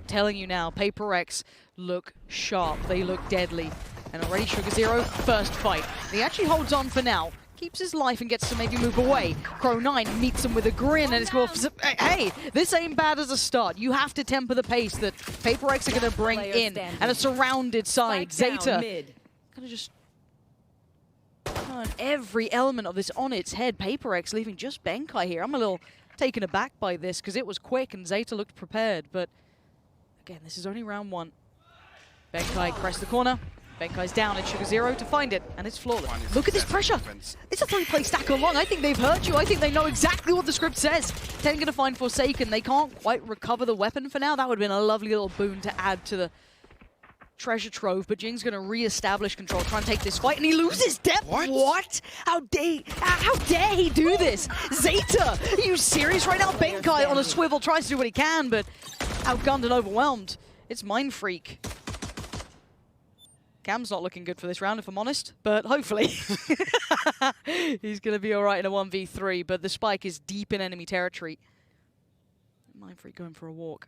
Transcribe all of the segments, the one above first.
telling you now, Paper X look sharp. They look deadly. And already Sugar Zero, first fight. He actually holds on for now. Keeps his life and gets to maybe move away. Crow9 meets him with a grin and it's going, hey, this ain't bad as a start. You have to temper the pace that Paper X are going to bring in. And a surrounded side. ZETA kind of just turn every element of this on its head. Paper X leaving just Benkai here. I'm a little taken aback by this because it was quick and ZETA looked prepared. But again, this is only round one. Benkai pressed the corner. Benkai's down at Sugar Zero to find it, and it's flawless. Look at this pressure. It's a 3-play stack along. I think they've heard you. I think they know exactly what the script says. TENN going to find Forsaken. They can't quite recover the weapon for now. That would have been a lovely little boon to add to the treasure trove, but Jingg's going to re-establish control, try and take this fight, and he loses depth. What? How dare he do this? ZETA, are you serious right now? Benkai on a swivel tries to do what he can, but outgunned and overwhelmed. It's mindfreak. Cam's not looking good for this round, if I'm honest, but hopefully he's going to be all right in a 1v3, but the spike is deep in enemy territory. mindfreak going for a walk.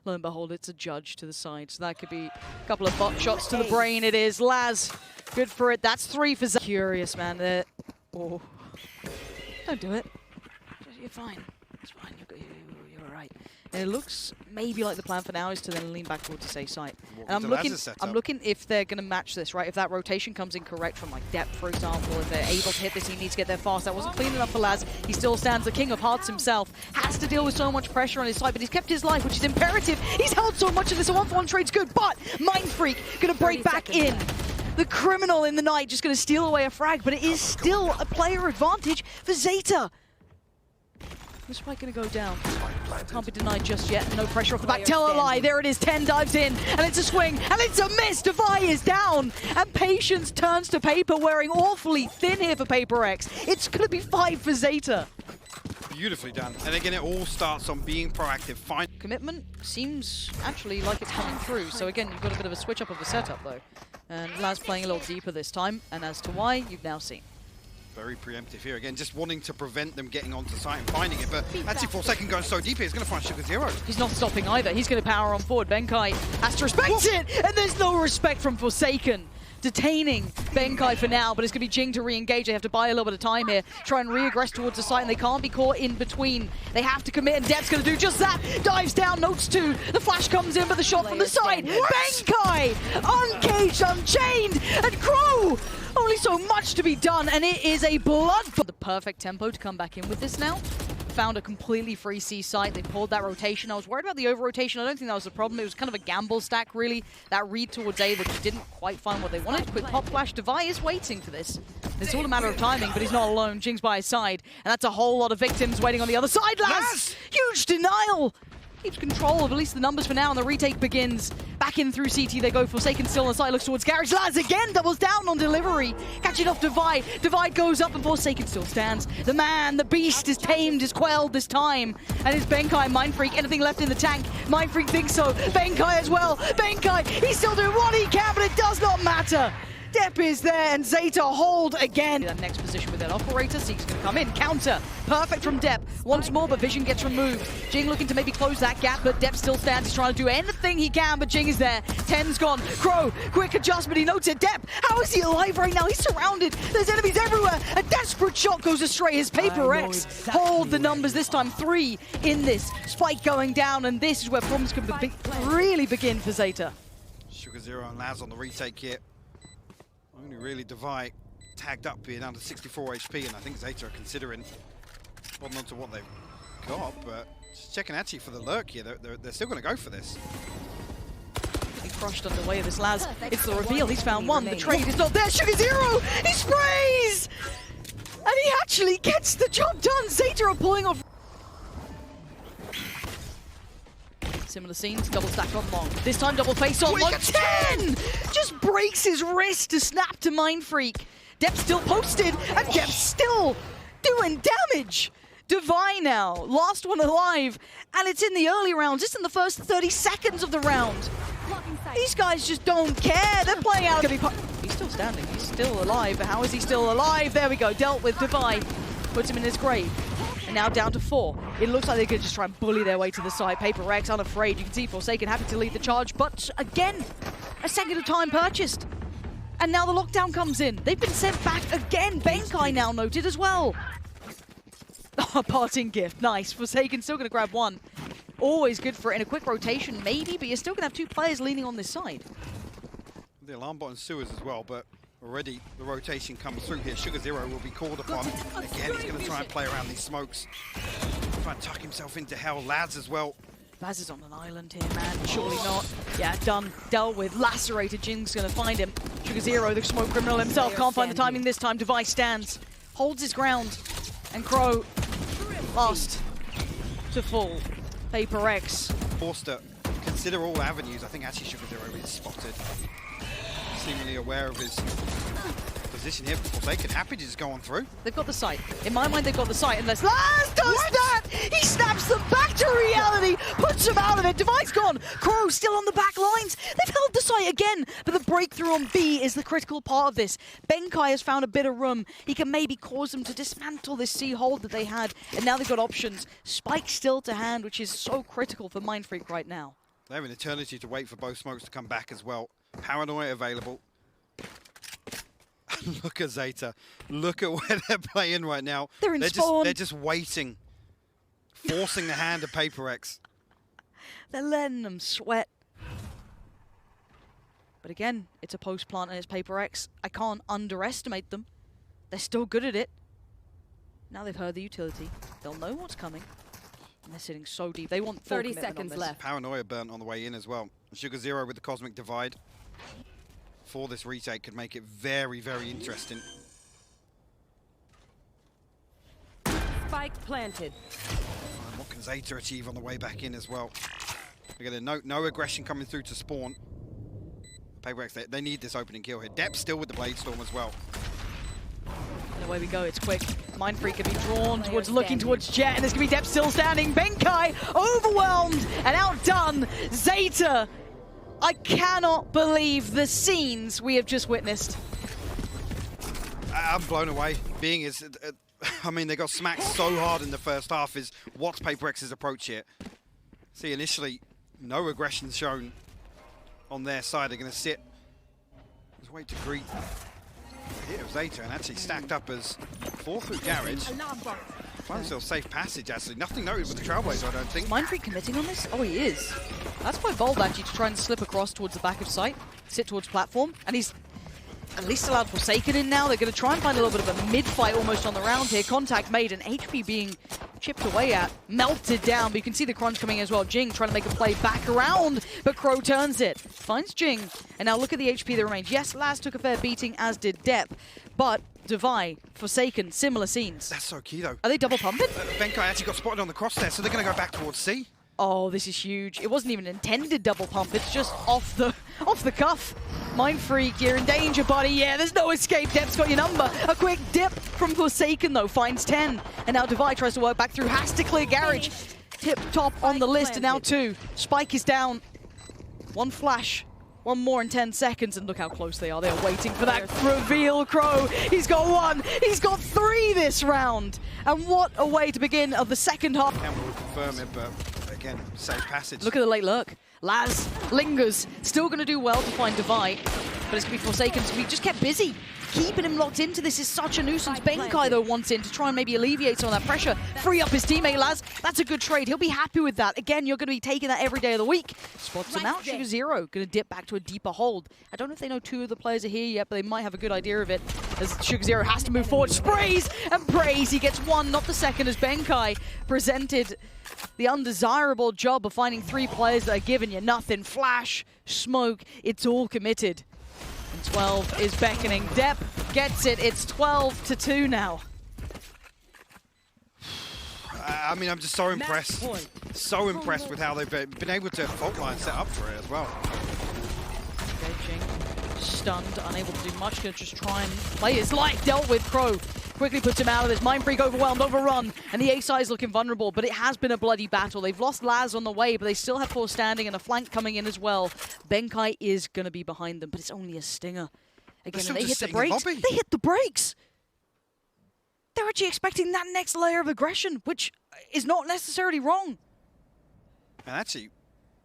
Lo and behold, it's a judge to the side, so that could be a couple of bot shots to the brain. It is Laz, good for it. That's 3 for ZETA. Curious, man. Oh, don't do it. You're fine. It's fine. You're all right. And it looks maybe like the plan for now is to then lean back towards the safe side. And I'm looking if they're going to match this, right? If that rotation comes in correct from like depth, for example, if they're able to hit this, he needs to get there fast. That wasn't clean enough for Laz. He still stands the king of hearts himself. Has to deal with so much pressure on his side, but he's kept his life, which is imperative. He's held so much of this. A 1-for-1 trade's good, but mindfreak going to break back in. The criminal in the night just going to steal away a frag, but it is still a player advantage for ZETA. This spike going to go down. Can't be denied just yet. No pressure off the back. Tell a lie. There it is. TENN dives in, and it's a swing, and it's a miss. Devi is down, and patience turns to paper, wearing awfully thin here for Paper X. It's going to be 5 for ZETA. Beautifully done. And again, it all starts on being proactive. Commitment seems actually like it's coming through. So again, you've got a bit of a switch up of the setup, though. And Laz playing a little deeper this time, and as to why, you've now seen. Very preemptive here. Again, just wanting to prevent them getting onto site and finding it. But actually, Forsaken going so deep here, he's going to find Sugar Zero. He's not stopping either. He's going to power on forward. Benkai has to respect it, and there's no respect from Forsaken. Detaining Benkai for now, but it's going to be Jing to re-engage. They have to buy a little bit of time here, try and re-aggress towards the site, and they can't be caught in between. They have to commit, and Deb's going to do just that. Dives down, notes 2. The flash comes in, but the shot from the side. Benkai, uncaged, unchained, and Crow. Only so much to be done, and it is a blood. The perfect tempo to come back in with this now. Found a completely free C site. They pulled that rotation. I was worried about the over-rotation. I don't think that was the problem. It was kind of a gamble stack, really. That read towards A that didn't quite find what they wanted. Quick pop flash. Devi is waiting for this. It's all a matter of timing, but he's not alone. Jing's by his side, and that's a whole lot of victims waiting on the other side. Laz! Huge denial! Keeps control of at least the numbers for now, and the retake begins. Back in through CT, they go. Forsaken still on the side, looks towards Garage. Laz again doubles down on delivery. Catching off Divide. Divide goes up, and Forsaken still stands. The man, the beast is tamed, is quelled this time. And it's Benkai, mindfreak. Anything left in the tank? mindfreak thinks so. Benkai as well. Benkai, he's still doing what he can, but it does not matter. Dep is there, and ZETA hold again. That next position with that operator. Zeke's going to come in. Counter. Perfect from Dep. Once more, but Vision gets removed. Jing looking to maybe close that gap, but Dep still stands. He's trying to do anything he can, but Jing is there. TENN's gone. Crow, quick adjustment. He notes it. Dep, how is he alive right now? He's surrounded. There's enemies everywhere. A desperate shot goes astray. His Paper X hold the numbers this time. 3 in this. Spike going down, and this is where problems can really begin for ZETA. Sugar Zero and Laz on the retake here. Only really Devi tagged up being under 64 HP, and I think ZETA are considering holding on to what they've got, but just checking actually for the lurk here. They're still going to go for this. He crushed underway of this Laz. It's the reveal. He's found one. The trade is not there. Sugar Zero! He sprays! And he actually gets the job done. ZETA are pulling off. Similar scenes, double stack on long. This time double face on long. TENN! Just breaks his wrist to snap to mindfreak. Dep still posted, and Dep still doing damage. Devi now, last one alive, and it's in the early rounds, just in the first 30 seconds of the round. These guys just don't care. They're playing out. He's still standing. He's still alive. How is he still alive? There we go. Dealt with. Devi puts him in his grave. and now down to 4. It looks like they're going to just try and bully their way to the side. Paper Rex unafraid. You can see Forsaken happy to lead the charge, but again, a second of time purchased. And now the lockdown comes in. They've been sent back again. Benkai now noted as well. Oh, parting gift. Nice. Forsaken still going to grab one. Always good for it in a quick rotation, maybe, but you're still going to have 2 players leaning on this side. The alarm bot and sewers as well, but already the rotation comes through here. Sugar Zero will be called upon. Again, he's going to try and play around these smokes. Try and tuck himself into hell. Laz as well. Laz is on an island here, man. Surely not. Yeah, done. Dealt with. Lacerated. Jingg's going to find him. Sugar Zero, the smoke criminal himself, can't find the timing this time. Device stands. Holds his ground. And Crow, last to fall. Paper X. Forced to consider all avenues. I think actually Sugar Zero is spotted. Seemingly aware of his position here, but Forsaken happy to just go on through. They've got the sight. In my mind, they've got the sight, unless Laz does that! He snaps them back to reality, puts them out of it. Device gone. Crow still on the back lines. They've held the sight again, but the breakthrough on B is the critical part of this. Benkai has found a bit of room. He can maybe cause them to dismantle this C hold that they had, and now they've got options. Spike still to hand, which is so critical for mindfreak right now. They have an eternity to wait for both smokes to come back as well. Paranoia available. Look at ZETA. Look at where they're playing right now. They're in spawn. They're just waiting. Forcing the hand of Paper X. They're letting them sweat. But again, it's a post plant and it's Paper X. I can't underestimate them. They're still good at it. Now they've heard the utility. They'll know what's coming. And they're sitting so deep. They want 30 seconds left. Paranoia burnt on the way in as well. Sugar Zero with the Cosmic Divide for this retake could make it very, very interesting. Spike planted. And what can ZETA achieve on the way back in as well? We're gonna no aggression coming through to spawn. Paper X, they need this opening kill here. Depth still with the Blade Storm as well. And away we go, it's quick. Mindfreak can be drawn towards, looking towards Jet, and there's gonna be Depth still standing. Benkai overwhelmed and outdone. ZETA, I cannot believe the scenes we have just witnessed. I'm blown away. I mean, they got smacked so hard in the first half. Is what's Paper X's approach here? See, initially, no aggression shown on their side. They're going to sit. Just wait to greet hit of ZETA and actually stacked up as 4 through garage. Find himself safe passage, actually. Nothing noted with the Trailblazer, I don't think. Mindfreak committing on this? Oh, he is. That's quite bold, actually, to try and slip across towards the back of site, sit towards platform, and he's at least allowed Forsaken in now. They're going to try and find a little bit of a mid-fight almost on the round here. Contact made and HP being chipped away at, melted down, but you can see the crunch coming as well. Jing trying to make a play back around, but Crow turns it. Finds Jing, and now look at the HP that remains. Yes, Laz took a fair beating, as did Dep, but Devi, Forsaken, similar scenes. That's so key, though. Are they double pumping? Benkai actually got spotted on the cross there, so they're going to go back towards C. Oh, this is huge. It wasn't even intended double pump. It's just off the cuff. Mindfreak, you're in danger, buddy. Yeah, there's no escape. Dep's got your number. A quick dip from Forsaken, though, finds 10. And now Devi tries to work back through. Has to clear garage. Tip top on the list, and now 2. Spike is down. 1 flash. 1 more in 10 seconds, and look how close they are. They're waiting for that reveal, Crow. He's got 1. He's got 3 this round. And what a way to begin of the second half. Camera will confirm it, but again, safe passage. Look at the late lurk. Laz lingers. Still going to do well to find Devi, but it's going to be Forsaken to be just kept busy. Keeping him locked into this is such a nuisance. Benkai, though, wants in to try and maybe alleviate some of that pressure. Free up his teammate, Laz. That's a good trade. He'll be happy with that. Again, you're going to be taking that every day of the week. Spots him out. Sugar Zero going to dip back to a deeper hold. I don't know if they know 2 of the players are here yet, but they might have a good idea of it. As Sugar Zero has to move forward. Sprays and prays. He gets 1, not the second, as Benkai presented the undesirable job of finding 3 players that are giving you nothing. Flash, smoke, it's all committed. And 12 is beckoning. Dep gets it. It's 12-2 now. I mean, I'm just so impressed. So impressed with how they've been able to fault line set up for it as well. Jing stunned, unable to do much. Gonna just try and play his life. Dealt with. Crow quickly puts him out of this. Mindfreak overwhelmed, overrun, and the A-side is looking vulnerable, but it has been a bloody battle. They've lost Laz on the way, but they still have 4 standing and a flank coming in as well. Benkai is going to be behind them, but it's only a stinger. Again, and they hit the brakes. They hit the brakes! they're actually expecting that next layer of aggression, which is not necessarily wrong. And actually,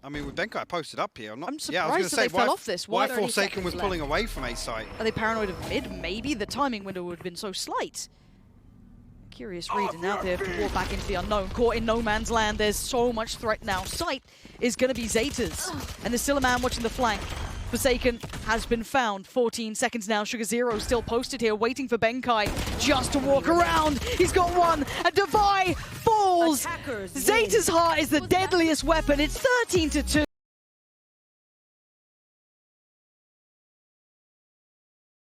I mean, with Benkai posted up here, I'm surprised yeah, I was going that to they say, fell off this. why 30 Forsaken was seconds pulling away from A site. Are they paranoid of mid? Maybe the timing window would have been so slight. Curious read, and now they have to walk back into the unknown. Caught in no man's land, there's so much threat now. Sight is going to be ZETA's, and there's still a man watching the flank. Forsaken has been found. 14 seconds now. Sugar Zero still posted here, waiting for Benkai just to walk around. He's got one, and Devi falls. Attackers ZETA's heart is the deadliest weapon. It's 13-2.